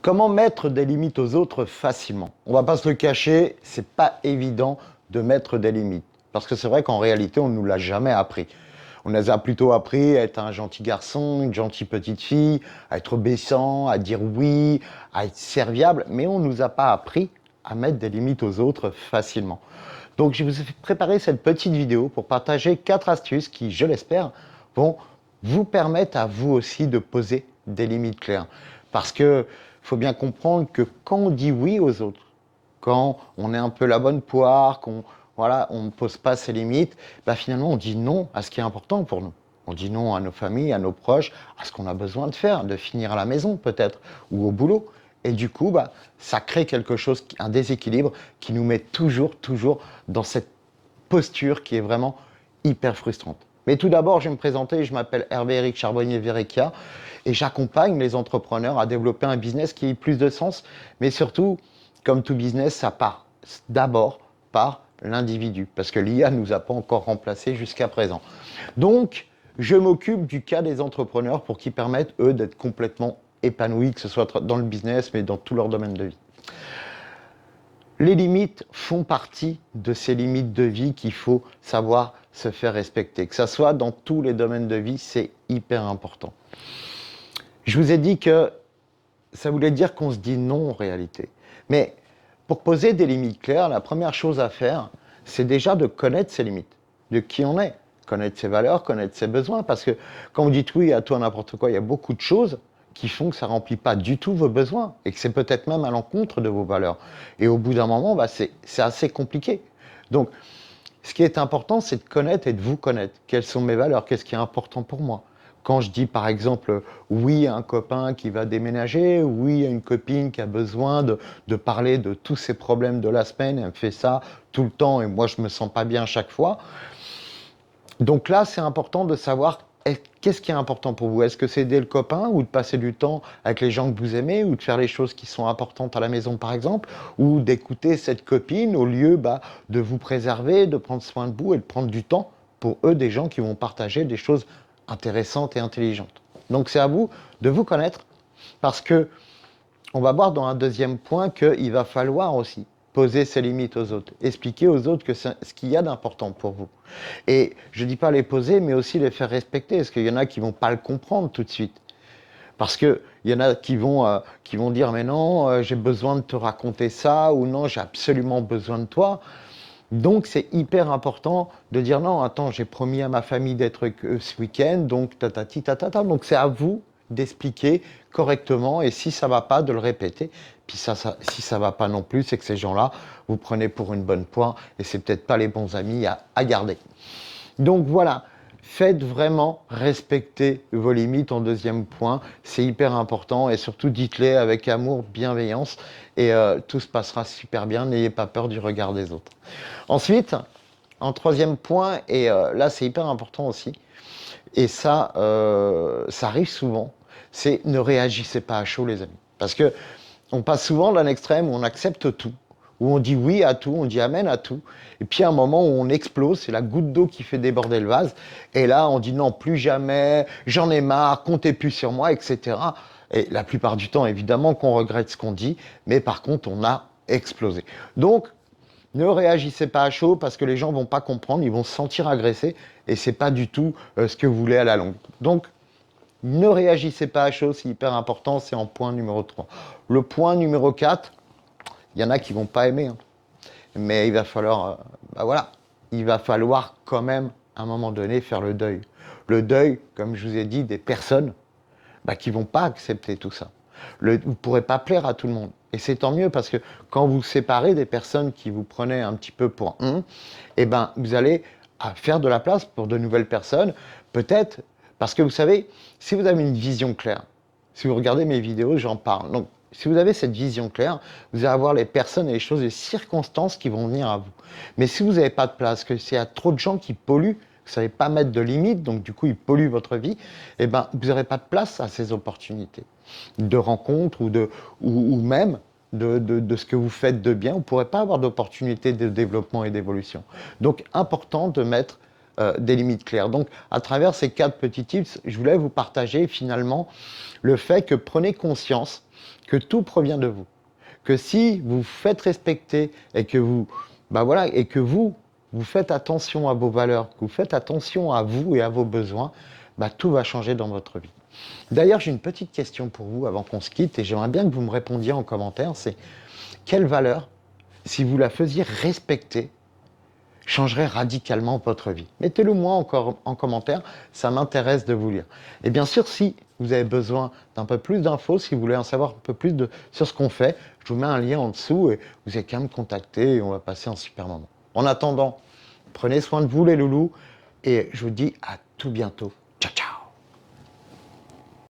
Comment mettre des limites aux autres facilement? On va pas se le cacher, c'est pas évident de mettre des limites. Parce que c'est vrai qu'en réalité, on ne nous l'a jamais appris. On nous a plutôt appris à être un gentil garçon, une gentille petite fille, à être obéissant, à dire oui, à être serviable, mais on ne nous a pas appris à mettre des limites aux autres facilement. Donc je vous ai préparé cette petite vidéo pour partager 4 astuces qui, je l'espère, vont vous permettre à vous aussi de poser des limites claires. Parce que faut bien comprendre que quand on dit oui aux autres, quand on est un peu la bonne poire, qu'on voilà, on ne pose pas ses limites, bah finalement on dit non à ce qui est important pour nous. On dit non à nos familles, à nos proches, à ce qu'on a besoin de faire, de finir à la maison peut-être, ou au boulot. Et du coup, bah, ça crée quelque chose, un déséquilibre qui nous met toujours dans cette posture qui est vraiment hyper frustrante. Mais tout d'abord, je vais me présenter, je m'appelle Hervé-Éric Charbonnier-Verrecchia et j'accompagne les entrepreneurs à développer un business qui ait plus de sens, mais surtout, comme tout business, ça part d'abord par l'individu, parce que l'IA ne nous a pas encore remplacés jusqu'à présent. Donc, je m'occupe du cas des entrepreneurs pour qu'ils permettent, eux, d'être complètement épanouis, que ce soit dans le business, mais dans tout leur domaine de vie. Les limites font partie de ces limites de vie qu'il faut savoir se faire respecter. Que ça soit dans tous les domaines de vie, c'est hyper important. Je vous ai dit que ça voulait dire qu'on se dit non en réalité. Mais pour poser des limites claires, la première chose à faire, c'est déjà de connaître ses limites, de qui on est, connaître ses valeurs, connaître ses besoins. Parce que quand vous dites oui à tout n'importe quoi, il y a beaucoup de choses qui font que ça ne remplit pas du tout vos besoins et que c'est peut-être même à l'encontre de vos valeurs. Et au bout d'un moment, bah, c'est assez compliqué. Donc, ce qui est important, c'est de connaître et de vous connaître. Quelles sont mes valeurs? Qu'est-ce qui est important pour moi? Quand je dis par exemple oui à un copain qui va déménager, oui à une copine qui a besoin de parler de tous ses problèmes de la semaine, elle me fait ça tout le temps et moi je me sens pas bien à chaque fois. Donc là, c'est important de savoir qu'est-ce qui est important pour vous. Est-ce que c'est aider le copain ou de passer du temps avec les gens que vous aimez ou de faire les choses qui sont importantes à la maison par exemple, ou d'écouter cette copine au lieu de vous préserver, de prendre soin de vous et de prendre du temps pour eux, des gens qui vont partager des choses intéressantes et intelligentes. Donc c'est à vous de vous connaître parce que on va voir dans un deuxième point qu'il va falloir aussi poser ses limites aux autres, expliquer aux autres que ce qu'il y a d'important pour vous. Et je ne dis pas les poser, mais aussi les faire respecter, parce qu'il y en a qui ne vont pas le comprendre tout de suite. Parce qu'il y en a qui vont dire « mais non, j'ai besoin de te raconter ça » ou « non, j'ai absolument besoin de toi ». Donc c'est hyper important de dire « non, attends, j'ai promis à ma famille d'être ce week-end, donc tatati tatata ». Donc c'est à vous d'expliquer correctement et si ça ne va pas, de le répéter. Puis si ça ne va pas non plus, c'est que ces gens-là, vous prenez pour une bonne poire et c'est peut-être pas les bons amis à garder. Donc voilà, faites vraiment respecter vos limites en deuxième point, c'est hyper important et surtout dites-les avec amour, bienveillance et tout se passera super bien, n'ayez pas peur du regard des autres. Ensuite, en troisième point, et là c'est hyper important aussi, et ça arrive souvent, c'est ne réagissez pas à chaud les amis. Parce que on passe souvent d'un extrême où on accepte tout, où on dit oui à tout, on dit amen à tout, et puis à un moment où on explose, c'est la goutte d'eau qui fait déborder le vase, et là on dit non, plus jamais, j'en ai marre, comptez plus sur moi, etc. Et la plupart du temps, évidemment qu'on regrette ce qu'on dit, mais par contre on a explosé. Donc, ne réagissez pas à chaud parce que les gens vont pas comprendre, ils vont se sentir agressés et c'est pas du tout ce que vous voulez à la longue. Donc, ne réagissez pas à chaud, c'est hyper important, c'est en point numéro 3. Le point numéro 4, il y en a qui vont pas aimer, hein, mais il va falloir, voilà, il va falloir quand même, à un moment donné, faire le deuil. Le deuil, comme je vous ai dit, des personnes qui vont pas accepter tout ça. Vous ne pourrez pas plaire à tout le monde. Et c'est tant mieux parce que quand vous séparez des personnes qui vous prenaient un petit peu pour vous allez faire de la place pour de nouvelles personnes. Peut-être parce que vous savez, si vous avez une vision claire, si vous regardez mes vidéos, j'en parle. Donc, si vous avez cette vision claire, vous allez avoir les personnes et les choses, les circonstances qui vont venir à vous. Mais si vous n'avez pas de place, que s'il y a trop de gens qui polluent, vous ne savez pas mettre de limites, donc du coup ils polluent votre vie, vous n'aurez pas de place à ces opportunités de rencontres ou même de ce que vous faites de bien. Vous ne pourrez pas avoir d'opportunités de développement et d'évolution. Donc important de mettre des limites claires. Donc, à travers ces 4 petits tips, je voulais vous partager finalement le fait que prenez conscience que tout provient de vous. Que si vous faites respecter et que vous faites attention à vos valeurs, que vous faites attention à vous et à vos besoins, tout va changer dans votre vie. D'ailleurs, j'ai une petite question pour vous avant qu'on se quitte et j'aimerais bien que vous me répondiez en commentaire, c'est quelle valeur, si vous la faisiez respecter, changerait radicalement votre vie? Mettez-le moi encore en commentaire, ça m'intéresse de vous lire. Et bien sûr, si vous avez besoin d'un peu plus d'infos, si vous voulez en savoir un peu plus sur ce qu'on fait, je vous mets un lien en dessous et vous avez qu'à me contacter et on va passer un super moment. En attendant, prenez soin de vous les loulous et je vous dis à tout bientôt.